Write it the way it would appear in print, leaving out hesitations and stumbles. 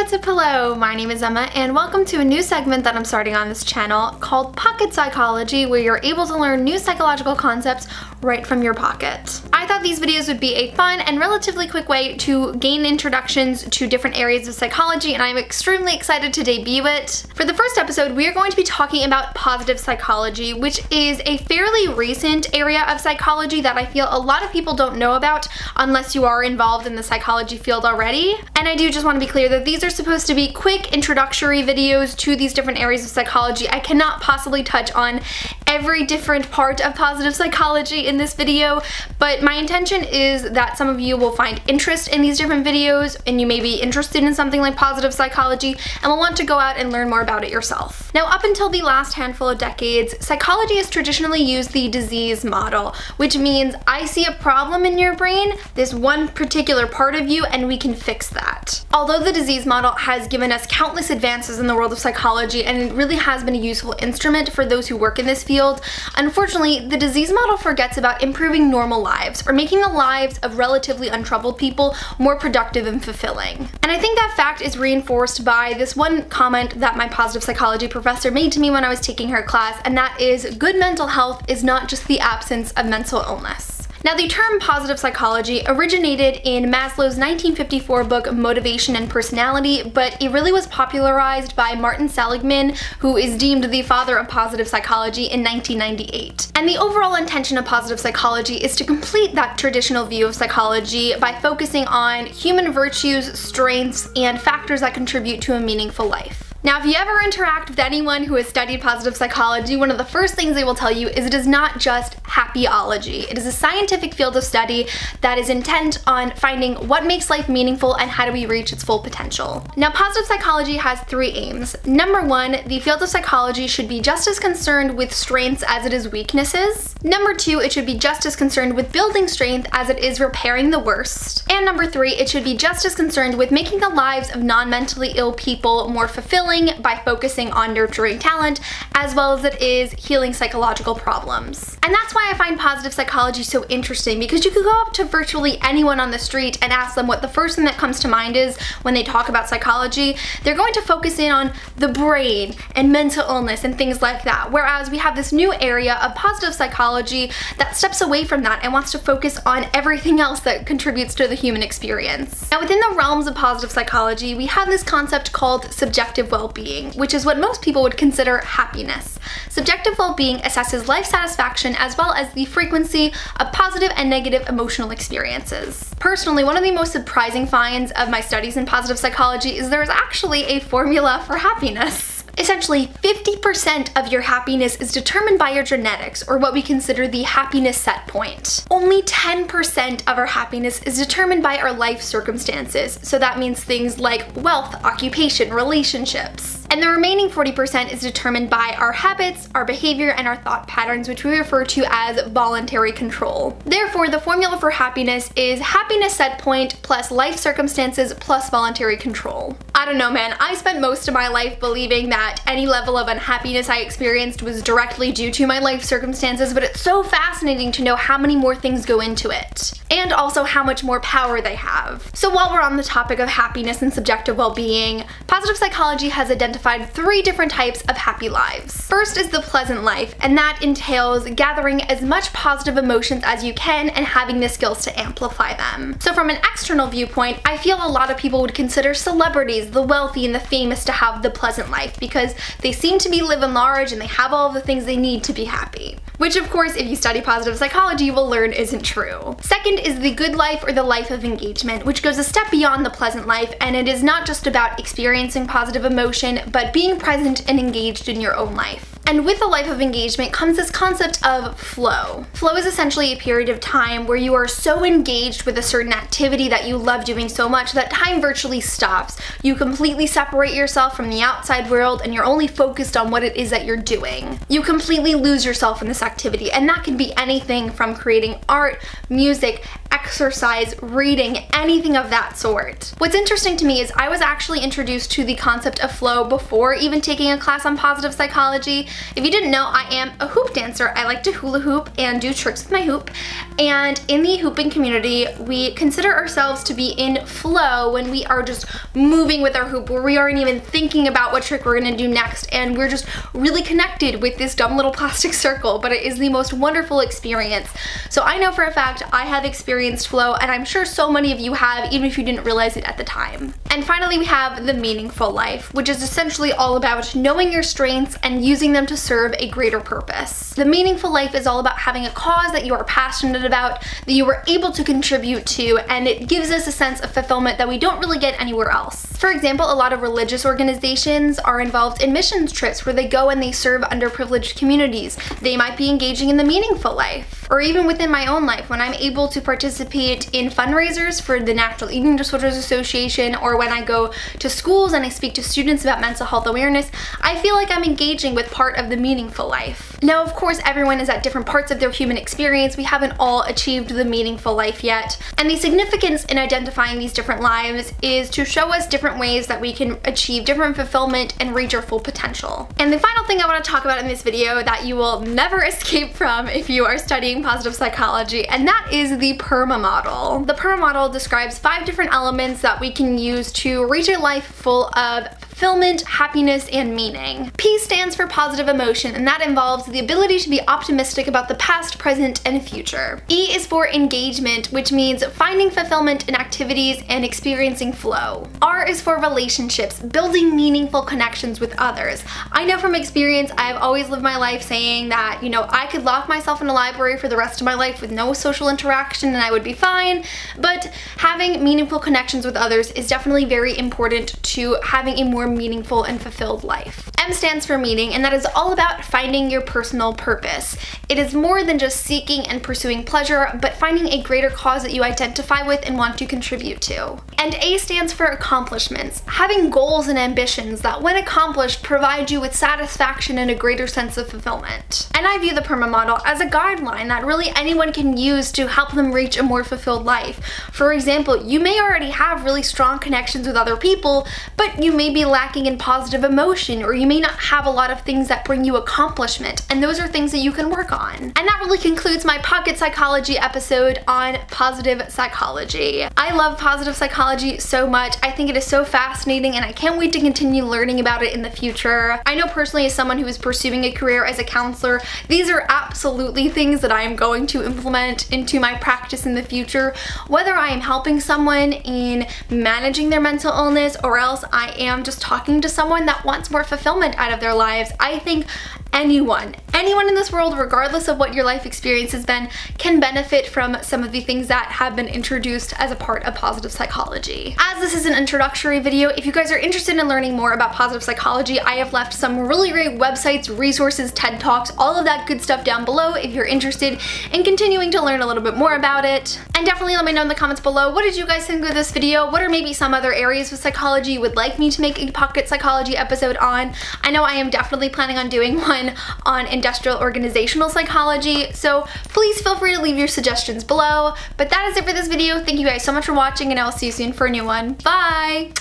what's up? Hello, my name is Emma and welcome to a new segment that I'm starting on this channel called Pocket Psychology, where you're able to learn new psychological concepts right from your pocket. I thought these videos would be a fun and relatively quick way to gain introductions to different areas of psychology, and I'm extremely excited to debut it. For the first episode, we are going to be talking about positive psychology, which is a fairly recent area of psychology that I feel a lot of people don't know about unless you are involved in the psychology field already. And I do just want to be clear that these are supposed to be quick introductory videos to these different areas of psychology. I cannot possibly touch on every different part of positive psychology in this video, but my intention is that some of you will find interest in these different videos and you may be interested in something like positive psychology and will want to go out and learn more about it yourself. Now, up until the last handful of decades, psychology has traditionally used the disease model, which means I see a problem in your brain, this one particular part of you, and we can fix that. Although the disease model has given us countless advances in the world of psychology and it really has been a useful instrument for those who work in this field, unfortunately, the disease model forgets about improving normal lives or making the lives of relatively untroubled people more productive and fulfilling. And I think that fact is reinforced by this one comment that my positive psychology professor made to me when I was taking her class, and that is, good mental health is not just the absence of mental illness. Now, the term positive psychology originated in Maslow's 1954 book Motivation and Personality, but it really was popularized by Martin Seligman, who is deemed the father of positive psychology, in 1998. And the overall intention of positive psychology is to complete that traditional view of psychology by focusing on human virtues, strengths, and factors that contribute to a meaningful life. Now, if you ever interact with anyone who has studied positive psychology, one of the first things they will tell you is it is not just happyology. It is a scientific field of study that is intent on finding what makes life meaningful and how do we reach its full potential. Now, positive psychology has three aims. Number one, the field of psychology should be just as concerned with strengths as it is weaknesses. Number two, it should be just as concerned with building strength as it is repairing the worst. And number three, it should be just as concerned with making the lives of non-mentally ill people more fulfilling by focusing on nurturing talent, as well as it is healing psychological problems. And that's why I find positive psychology so interesting, because you could go up to virtually anyone on the street and ask them what the first thing that comes to mind is when they talk about psychology. They're going to focus in on the brain and mental illness and things like that, whereas we have this new area of positive psychology that steps away from that and wants to focus on everything else that contributes to the human experience. Now, within the realms of positive psychology, we have this concept called subjective well-being, which is what most people would consider happiness. Subjective well-being assesses life satisfaction as well as the frequency of positive and negative emotional experiences. Personally, one of the most surprising finds of my studies in positive psychology is there is actually a formula for happiness. Essentially, 50% of your happiness is determined by your genetics, or what we consider the happiness set point. Only 10% of our happiness is determined by our life circumstances, so that means things like wealth, occupation, relationships. And the remaining 40% is determined by our habits, our behavior, and our thought patterns, which we refer to as voluntary control. Therefore, the formula for happiness is happiness set point plus life circumstances plus voluntary control. I don't know, man, I spent most of my life believing that any level of unhappiness I experienced was directly due to my life circumstances, but it's so fascinating to know how many more things go into it, and also how much more power they have. So while we're on the topic of happiness and subjective well-being, positive psychology has identified three different types of happy lives. First is the pleasant life, and that entails gathering as much positive emotions as you can and having the skills to amplify them. So from an external viewpoint, I feel a lot of people would consider celebrities, the wealthy and the famous, to have the pleasant life because they seem to be living large and they have all of the things they need to be happy. Which, of course, if you study positive psychology, you will learn isn't true. Second is the good life, or the life of engagement, which goes a step beyond the pleasant life, and it is not just about experiencing positive emotion, but being present and engaged in your own life. And with a life of engagement comes this concept of flow. Flow is essentially a period of time where you are so engaged with a certain activity that you love doing so much that time virtually stops. You completely separate yourself from the outside world and you're only focused on what it is that you're doing. You completely lose yourself in this activity, and that can be anything from creating art, music, exercise, reading, anything of that sort. What's interesting to me is I was actually introduced to the concept of flow before even taking a class on positive psychology. If you didn't know, I am a hoop dancer. I like to hula hoop and do tricks with my hoop. And in the hooping community, we consider ourselves to be in flow when we are just moving with our hoop, where we aren't even thinking about what trick we're gonna do next, and we're just really connected with this dumb little plastic circle, but it is the most wonderful experience. So I know for a fact I have experienced flow, and I'm sure so many of you have, even if you didn't realize it at the time. And finally, we have the meaningful life, which is essentially all about knowing your strengths and using them to serve a greater purpose. The meaningful life is all about having a cause that you are passionate about, that you were able to contribute to, and it gives us a sense of fulfillment that we don't really get anywhere else. For example, a lot of religious organizations are involved in missions trips where they go and they serve underprivileged communities. They might be engaging in the meaningful life. Or even within my own life, when I'm able to participate in fundraisers for the Natural Eating Disorders Association, or when I go to schools and I speak to students about mental health awareness, I feel like I'm engaging with part of the meaningful life. Now, of course, everyone is at different parts of their human experience. We haven't all achieved the meaningful life yet. And the significance in identifying these different lives is to show us different ways that we can achieve different fulfillment and reach our full potential. And the final thing I want to talk about in this video that you will never escape from if you are studying positive psychology, and that is the PERMA model. The PERMA model describes 5 different elements that we can use to reach a life full of fulfillment, happiness, and meaning. P stands for positive emotion, and that involves the ability to be optimistic about the past, present, and future. E is for engagement, which means finding fulfillment in activities and experiencing flow. R is for relationships, building meaningful connections with others. I know from experience, I've always lived my life saying that, you know, I could lock myself in a library for the rest of my life with no social interaction and I would be fine, but having meaningful connections with others is definitely very important to having a more meaningful and fulfilled life. M stands for meaning, and that is all about finding your personal purpose. It is more than just seeking and pursuing pleasure, but finding a greater cause that you identify with and want to contribute to. And A stands for accomplishments, having goals and ambitions that, when accomplished, provide you with satisfaction and a greater sense of fulfillment. And I view the PERMA model as a guideline that really anyone can use to help them reach a more fulfilled life. For example, you may already have really strong connections with other people, but you may be lacking in positive emotion, or you may not have a lot of things that bring you accomplishment, and those are things that you can work on. And that really concludes my pocket psychology episode on positive psychology. I love positive psychology so much. I think it is so fascinating, and I can't wait to continue learning about it in the future. I know personally, as someone who is pursuing a career as a counselor, these are absolutely things that I am going to implement into my practice in the future, whether I am helping someone in managing their mental illness, or else I am just talking to someone that wants more fulfillment out of their lives. I think anyone in this world, regardless of what your life experience has been, can benefit from some of the things that have been introduced as a part of positive psychology. As this is an introductory video, if you guys are interested in learning more about positive psychology, I have left some really great websites, resources, TED Talks, all of that good stuff down below if you're interested in continuing to learn a little bit more about it. And definitely let me know in the comments below, what did you guys think of this video? What are maybe some other areas with psychology you would like me to make a pocket psychology episode on? I know I am definitely planning on doing one on industrial organizational psychology, so please feel free to leave your suggestions below. But that is it for this video. Thank you guys so much for watching, and I will see you soon for a new one. Bye!